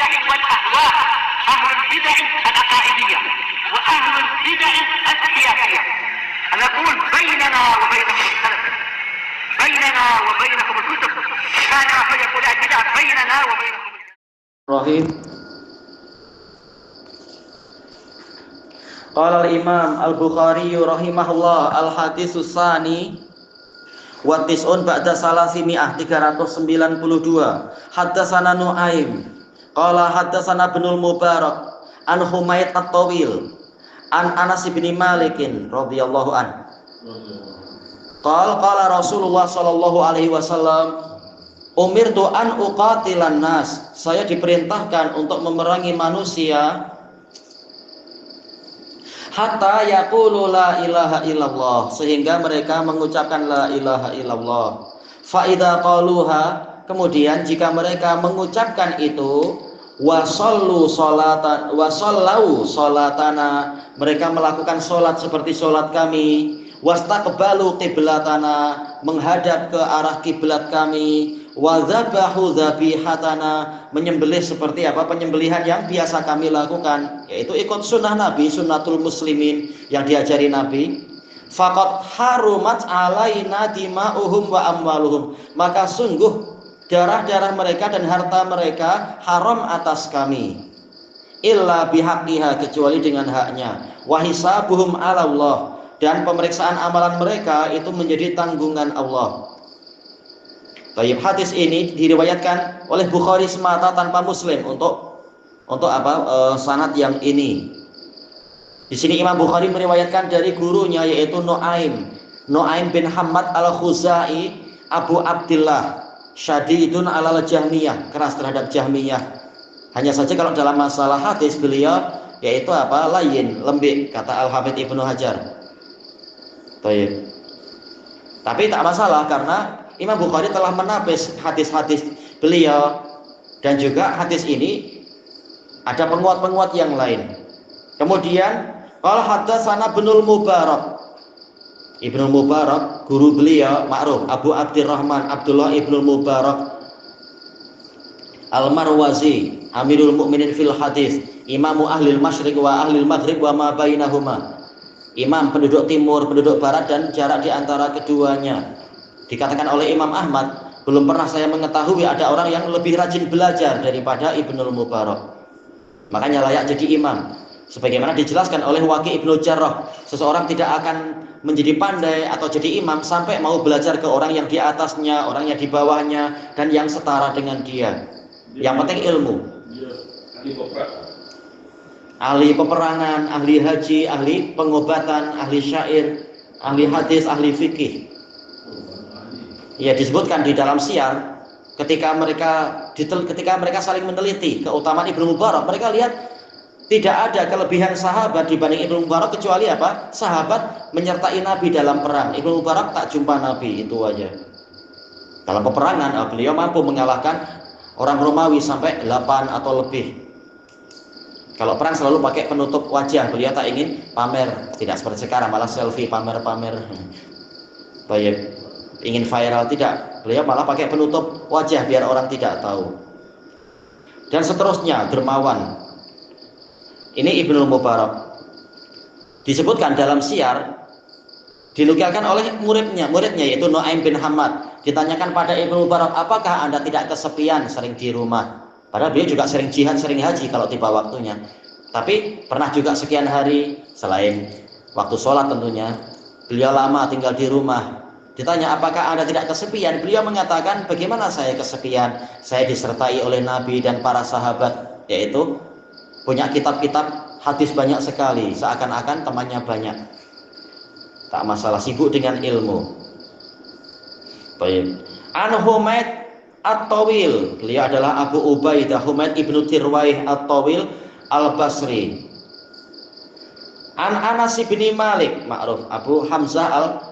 البدع والأهواء، أهل البدع العقائدية وأهل البدع السياسية. نقول بيننا وبينكم السلف، بيننا وبينكم الكتب، كان فيقول البدع بيننا وبينكم Rahim. Qala al-Imam Al-Bukhari rahimahullah al-haditsus tsani wa tis'un ba'da salasimi'ah 392. Haddatsana Nu'aim qala haddatsana Ibnul Mubarak an Humayd at-Tawil an Anas bin Malik radhiyallahu an. Qala Rasulullah sallallahu alaihi wasallam, umirtu an uqatilan nas, saya diperintahkan untuk memerangi manusia hatta yaqulu la ilaha illallah, sehingga mereka mengucapkan la ilaha illallah. Fa idza qaluha, kemudian jika mereka mengucapkan itu, wasallu salatan wasallau salatana, mereka melakukan salat seperti salat kami, wastaqbalu qiblatana, menghadap ke arah kiblat kami, wadzabahu dzabihatana, menyembelih seperti apa penyembelihan yang biasa kami lakukan, yaitu ikut sunnah Nabi, sunnatul muslimin yang diajari Nabi. Faqad harumat alaina dima'uhum wa amwaluhum, maka sungguh darah-darah mereka dan harta mereka haram atas kami, illa bihaqqiha, kecuali dengan haknya, wa hisabuhum 'ala Allah, dan pemeriksaan amalan mereka itu menjadi tanggungan Allah. Baik, hadis ini diriwayatkan oleh Bukhari semata tanpa Muslim untuk sanad yang ini. Di sini Imam Bukhari meriwayatkan dari gurunya, yaitu Nu'aim bin Hammad al-Khuzai Abu Abdillah, syadidun alal Jahmiyah, keras terhadap Jahmiyah. Hanya saja kalau dalam masalah hadis beliau yaitu layin, lembik, kata Al-Hafidz Ibnu Hajar. Baik. Tapi tak masalah, karena Imam Bukhari telah menapis hadis-hadis beliau, dan juga hadis ini ada penguat-penguat yang lain. Kemudian qala haddatsana Ibnul Mubarak. Ibnu Mubarak guru beliau ma'ruf, Abu Abdurrahman Abdullah Ibnul Mubarak Al-Marwazi, Amirul Mukminin fil hadis, imamu ahlil masyriq wa ahlil maghrib wa ma bainahuma, imam penduduk timur, penduduk barat, dan jarak di antara keduanya. Dikatakan oleh Imam Ahmad, belum pernah saya mengetahui ada orang yang lebih rajin belajar daripada Ibnul Mubarak, makanya layak jadi imam. Sebagaimana dijelaskan oleh Waqi' Ibnu Jarrah, seseorang tidak akan menjadi pandai atau jadi imam sampai mau belajar ke orang yang di atasnya, orang yang di bawahnya, dan yang setara dengan dia. Yang penting ilmu. Ahli peperangan, ahli haji, ahli pengobatan, ahli syair, ahli hadis, ahli fikih. Ya, disebutkan di dalam Syiar, ketika mereka saling meneliti keutamaan Ibnu Mubarak, mereka lihat tidak ada kelebihan sahabat dibanding Ibnu Mubarak kecuali apa? Sahabat menyertai Nabi dalam perang. Ibnu Mubarak tak jumpa Nabi, itu aja. Dalam peperangan beliau mampu mengalahkan orang Romawi sampai 8 atau lebih. Kalau perang selalu pakai penutup wajah, beliau tak ingin pamer, tidak seperti sekarang malah selfie pamer-pamer. Baik, ingin viral, tidak. Beliau malah pakai penutup wajah biar orang tidak tahu. Dan seterusnya, dermawan. Ini Ibnu Mubarak. Disebutkan dalam Syiar, dinukilkan oleh muridnya yaitu Nu'aim bin Hammad. Ditanyakan pada Ibnu Mubarak, apakah Anda tidak kesepian sering di rumah? Padahal beliau juga sering jihad, sering haji kalau tiba waktunya. Tapi pernah juga sekian hari, selain waktu sholat tentunya, beliau lama tinggal di rumah. Ditanya, apakah Anda tidak kesepian? Beliau mengatakan, bagaimana saya kesepian? Saya disertai oleh Nabi dan para sahabat, yaitu punya kitab-kitab hadis banyak sekali, seakan-akan temannya banyak. Tak masalah, sibuk dengan ilmu. Baik. An Humayd At-Tawil, beliau adalah Abu Ubaidah Humayd ibnu Tirwaih At-Tawil Al-Basri. An Anas bin Malik, ma'ruf Abu Hamzah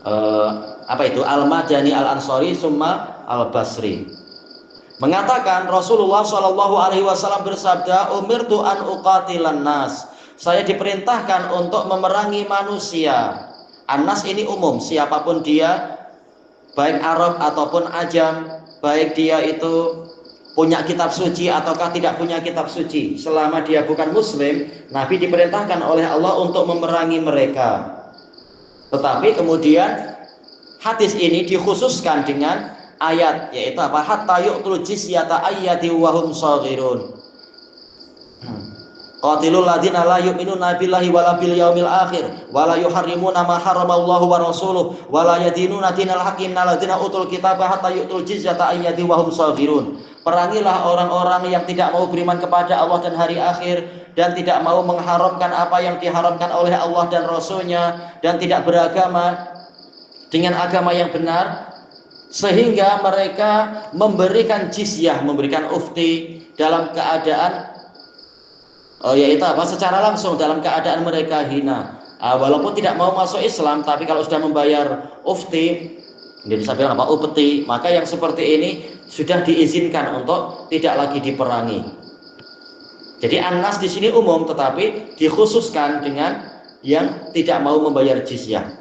Al-Madani Al-Ansari summa Al-Basri, mengatakan Rasulullah Shallallahu Alaihi Wasallam bersabda, umirtu an uqatilan nas, saya diperintahkan untuk memerangi manusia. An-nas ini umum, siapapun dia, baik Arab ataupun Ajam, baik dia itu punya kitab suci ataukah tidak punya kitab suci. Selama dia bukan muslim, Nabi diperintahkan oleh Allah untuk memerangi mereka. Tetapi kemudian hadis ini dikhususkan dengan ayat, yaitu apa? Hatta yu'tul jizyata ayyati wa hum shaghirun. Qatilul ladzina la yu'minuna billahi wala bil yaumil akhir wala yuharrimuna ma haramallahu wa rasuluhu wala yadinuna dinal haqqi innal ladzina utul kitaba hatta yu'tul jizyata ayyati wa hum shaghirun. Perangilah orang-orang yang tidak mau beriman kepada Allah dan hari akhir dan tidak mau mengharamkan apa yang diharamkan oleh Allah dan Rasulnya dan tidak beragama dengan agama yang benar, sehingga mereka memberikan jizyah, memberikan ufti dalam keadaan yaitu apa? Secara langsung dalam keadaan mereka hina. Walaupun tidak mau masuk Islam, tapi kalau sudah membayar ufti, dia bisa bilang apa? Upeti, maka yang seperti ini sudah diizinkan untuk tidak lagi diperangi. Jadi an-nas di sini umum, tetapi dikhususkan dengan yang tidak mau membayar jizyah.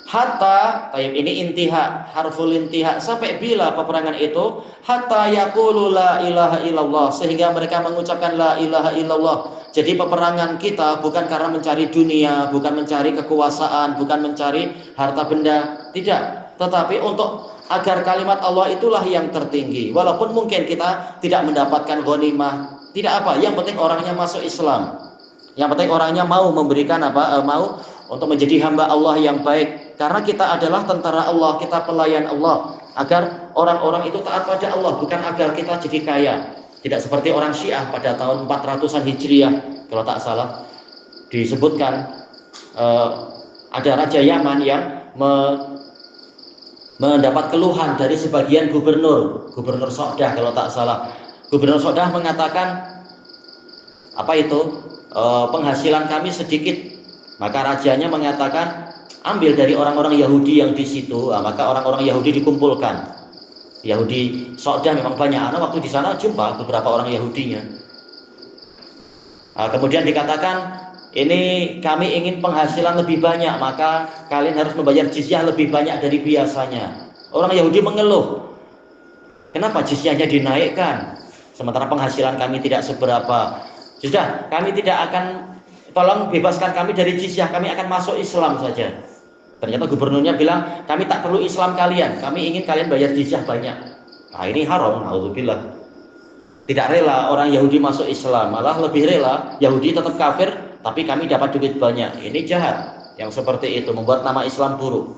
Hatta, ini intiha, harful intiha, sampai bila peperangan itu? Hatta yaqulu la ilaha illallah, sehingga mereka mengucapkan la ilaha illallah. Jadi peperangan kita bukan karena mencari dunia, bukan mencari kekuasaan, bukan mencari harta benda, tidak. Tetapi untuk agar kalimat Allah itulah yang tertinggi. Walaupun mungkin kita tidak mendapatkan ghanimah, tidak apa, yang penting orangnya masuk Islam. Yang penting orangnya mau memberikan apa? Mau untuk menjadi hamba Allah yang baik. Karena kita adalah tentara Allah, kita pelayan Allah, agar orang-orang itu taat pada Allah, bukan agar kita jadi kaya. Tidak seperti orang Syiah pada tahun 400-an Hijriah, kalau tak salah disebutkan ada Raja Yaman yang mendapat keluhan dari sebagian gubernur Sodah, kalau tak salah. Gubernur Sodah mengatakan penghasilan kami sedikit. Maka rajanya mengatakan, ambil dari orang-orang Yahudi yang di situ. Maka orang-orang Yahudi dikumpulkan. Yahudi Sodah memang banyak. Waktu di sana jumpa beberapa orang Yahudinya. Kemudian dikatakan, ini kami ingin penghasilan lebih banyak, maka kalian harus membayar jizyah lebih banyak dari biasanya. Orang Yahudi mengeluh, kenapa jizyahnya dinaikkan, sementara penghasilan kami tidak seberapa. Sudah, kami tidak akan, tolong bebaskan kami dari jizyah, kami akan masuk Islam saja. Ternyata gubernurnya bilang, kami tak perlu Islam kalian, kami ingin kalian bayar jizyah banyak. Ini haram, na'udzubillah. Tidak rela orang Yahudi masuk Islam, malah lebih rela Yahudi tetap kafir, tapi kami dapat duit banyak. Ini jahat, yang seperti itu membuat nama Islam buruk.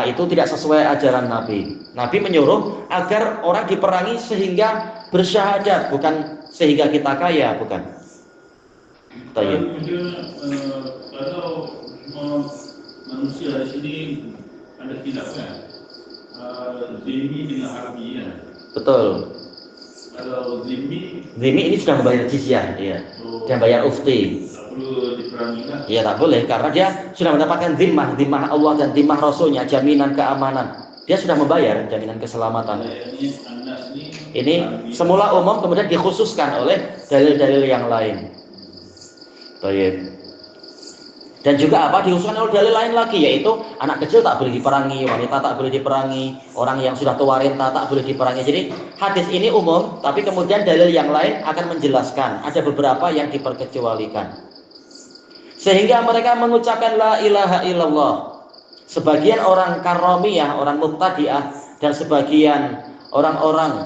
Itu tidak sesuai ajaran Nabi. Nabi menyuruh agar orang diperangi sehingga bersyahadat, bukan sehingga kita kaya, bukan. Kalau manusia di sini ada khilafnya, zimmi dengan harbi ya. Betul. Kalau zimmi ini sudah membayar jizyah, ya. Sudah bayar ufti. Tak perlu diperangi kan? Ya tak boleh, karena dia sudah mendapatkan zimmah Allah dan zimmah Rasulnya, jaminan keamanan. Dia sudah membayar jaminan keselamatan. Ini semula umum, kemudian dikhususkan oleh dalil-dalil yang lain. Baik. Dan juga dikhususkan oleh dalil lain lagi, yaitu anak kecil tak boleh diperangi, wanita tak boleh diperangi, orang yang sudah tua renta tak boleh diperangi. Jadi hadis ini umum, tapi kemudian dalil yang lain akan menjelaskan. Ada beberapa yang diperkecualikan. Sehingga mereka mengucapkan la ilaha illallah. Sebagian orang karomiyah, orang mubtadi'ah, dan sebagian orang-orang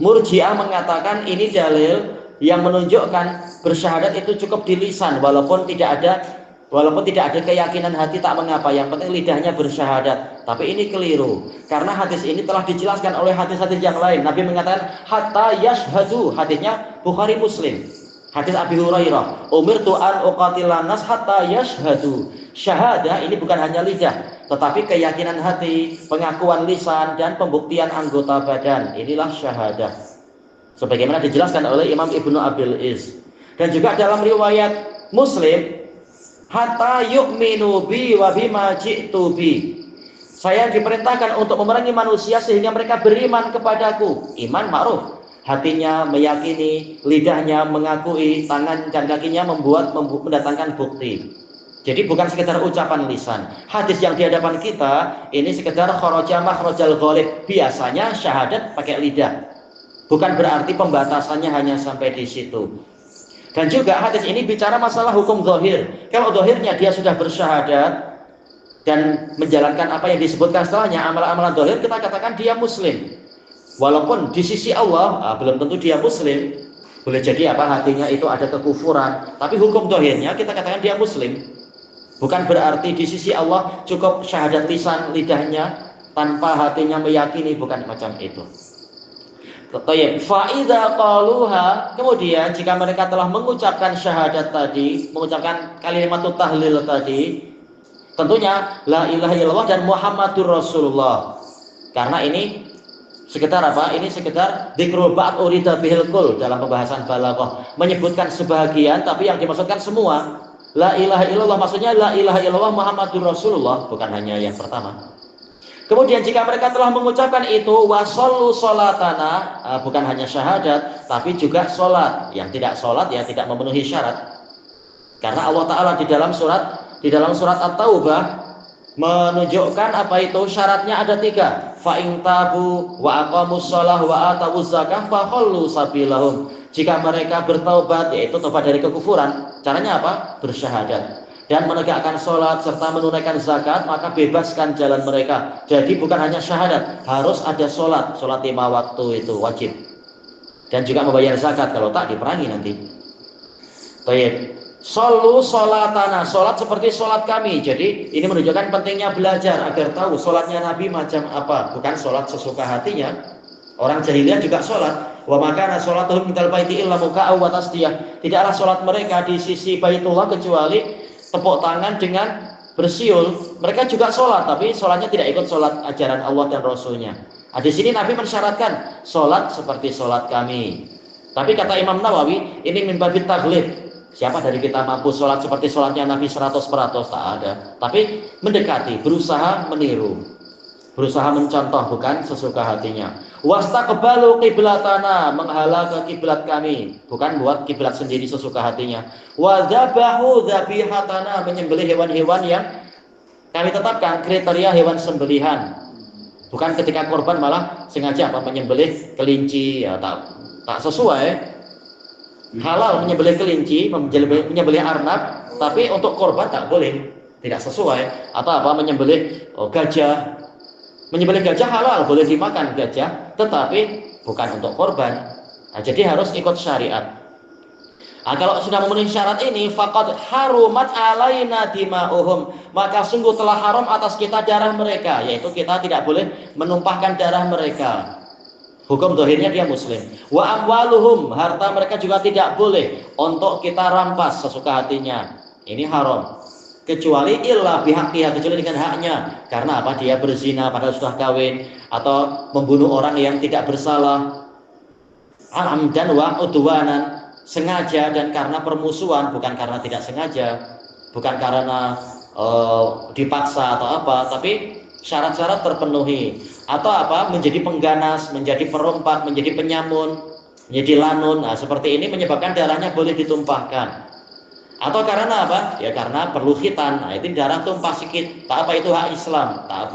murji'ah mengatakan ini dalil yang menunjukkan bersyahadat itu cukup di lisan, walaupun tidak ada keyakinan hati tak mengapa, yang penting lidahnya bersyahadat. Tapi ini keliru, karena hadis ini telah dijelaskan oleh hadis-hadis yang lain. Nabi mengatakan hatta yashhadu, hadisnya Bukhari Muslim. Hadis Abi Hurairah, umirtu an uqatilan nas hatta yashhadu. Syahadah ini bukan hanya lidah, tetapi keyakinan hati, pengakuan lisan, dan pembuktian anggota badan. Inilah syahadah, sebagaimana dijelaskan oleh Imam Ibnu Abil Is. Dan juga dalam riwayat Muslim, hatta yu'minu bi wa bima ji'tu bi. Saya diperintahkan untuk memerangi manusia sehingga mereka beriman kepadaku. Iman ma'ruf, hatinya meyakini, lidahnya mengakui, tangan dan kakinya mendatangkan bukti. Jadi bukan sekedar ucapan lisan. Hadis yang di hadapan kita ini sekedar kharaja makhrajal ghalib. Biasanya syahadat pakai lidah. Bukan berarti pembatasannya hanya sampai di situ. Dan juga hadis ini bicara masalah hukum zahir. Kalau zahirnya dia sudah bersyahadat dan menjalankan apa yang disebutkan setelahnya, amalan-amalan zahir, kita katakan dia muslim. Walaupun di sisi Allah belum tentu dia muslim. Boleh jadi hatinya itu ada kekufuran, tapi hukum zahirnya kita katakan dia muslim. Bukan berarti di sisi Allah cukup syahadat lisan lidahnya tanpa hatinya meyakini, bukan macam itu. Fa idza qaluha, kemudian jika mereka telah mengucapkan syahadat tadi, mengucapkan kalimat tahlil tadi, tentunya la ilaha illallah dan Muhammadur Rasulullah. Karena ini sekedar Ini sekedar dzikrul ba'd urida bihil kul dalam pembahasan balaghah, menyebutkan sebahagian tapi yang dimaksudkan semua. La ilaha illallah maksudnya la ilaha illallah Muhammadur Rasulullah, bukan hanya yang pertama. Kemudian jika mereka telah mengucapkan itu, wasallu sholatana, bukan hanya syahadat tapi juga sholat. Yang tidak sholat ya tidak memenuhi syarat. Karena Allah Ta'ala di dalam surat At-Taubah menunjukkan syaratnya ada 3. Fa in tabu wa aqamus shalah wa atawuz zakah fa khallu sabilahum. Jika mereka bertaubat, yaitu taubat dari kekufuran, caranya bersyahadat dan menegakkan sholat serta menunaikan zakat, maka bebaskan jalan mereka. Jadi bukan hanya syahadat, harus ada sholat 5 waktu itu wajib, dan juga membayar zakat, kalau tak diperangi nanti. Baik. Shollu sholatana, sholat seperti sholat kami. Jadi ini menunjukkan pentingnya belajar agar tahu sholatnya Nabi macam apa, bukan sholat sesuka hatinya. Orang jahiliyah juga sholat. Wa makana sholatuhum minal baiti illa muka'aw wa tasdiyah. Tidaklah sholat mereka di sisi Baitullah kecuali tepuk tangan dengan bersiul. Mereka juga sholat, tapi sholatnya tidak ikut sholat ajaran Allah dan Rasulnya. Di sini Nabi mensyaratkan sholat seperti sholat kami. Tapi kata Imam Nawawi, ini min babit taghlib. Siapa dari kita mampu sholat seperti sholatnya Nabi 100%? Tak ada. Tapi mendekati, berusaha meniru, berusaha mencontoh, bukan sesuka hatinya. Wastaqbalu qiblatana, menghala ke kiblat kami, bukan buat kiblat sendiri sesuka hatinya. Wa dzabahu dzabihatana, menyembelih hewan-hewan yang kami tetapkan kriteria hewan sembelihan. Bukan ketika korban malah sengaja menyembelih kelinci, ya tak sesuai. Halal menyembelih kelinci, menyembelih arnab, tapi untuk korban tak boleh, tidak sesuai. Atau menyembelih gajah. Menyembelih gajah halal, boleh dimakan gajah, tetapi bukan untuk korban. Jadi harus ikut syariat. Kalau sudah memenuhi syarat ini, faqad harumat alaina dima'uhum, maka sungguh telah haram atas kita darah mereka, yaitu kita tidak boleh menumpahkan darah mereka. Hukum zahirnya dia muslim. Wa amwaluhum, harta mereka juga tidak boleh untuk kita rampas sesuka hatinya. Ini haram. Kecuali illa bihaqqiha, kecuali dengan haknya. Karena dia berzina padahal sudah kawin, atau membunuh orang yang tidak bersalah, amdan wa udwanan, sengaja dan karena permusuhan, bukan karena tidak sengaja, bukan karena dipaksa atau tapi syarat-syarat terpenuhi. Atau menjadi pengganas, menjadi perompak, menjadi penyamun, menjadi lanun. Seperti ini menyebabkan darahnya boleh ditumpahkan. Atau karena ya karena perlu khitan. Itu darah tumpah sedikit, tak itu hak Islam, tak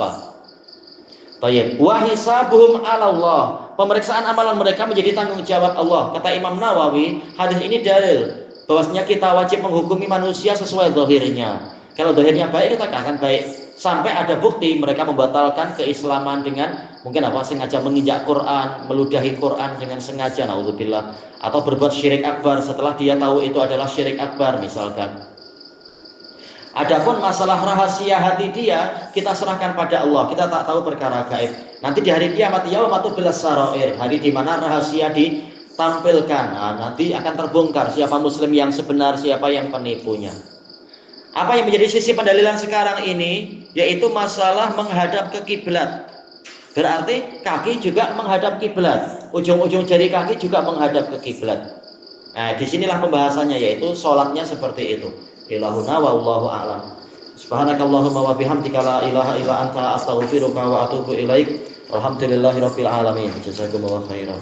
Baik, wa hisabuhum 'ala Allah, pemeriksaan amalan mereka menjadi tanggung jawab Allah. Kata Imam Nawawi, hadis ini dalil bahwasanya kita wajib menghukumi manusia sesuai zahirnya. Kalau zahirnya baik, kita akan baik. Sampai ada bukti mereka membatalkan keislaman dengan mungkin sengaja menginjak Quran, meludahi Quran dengan sengaja, naudzubillah, atau berbuat syirik akbar setelah dia tahu itu adalah syirik akbar misalkan. Adapun masalah rahasia hati dia, kita serahkan pada Allah. Kita tak tahu perkara gaib. Nanti di hari kiamat, yaumatu bilas sarair, hari di mana rahasia ditampilkan. Nanti akan terbongkar siapa muslim yang sebenar, siapa yang penipunya. Apa yang menjadi sisi pendalilan sekarang ini, yaitu masalah menghadap ke kiblat. Berarti kaki juga menghadap kiblat, ujung-ujung jari kaki juga menghadap ke kiblat. Disinilah pembahasannya, yaitu sholatnya seperti itu. Ilahuna wallahu a'lam. Subhanakallahumma wa bihamdika la ilaha illa anta astaghfiruka wa atubu ilaik. Alhamdulillahirabbil alamin. Jazakumullahu khairan.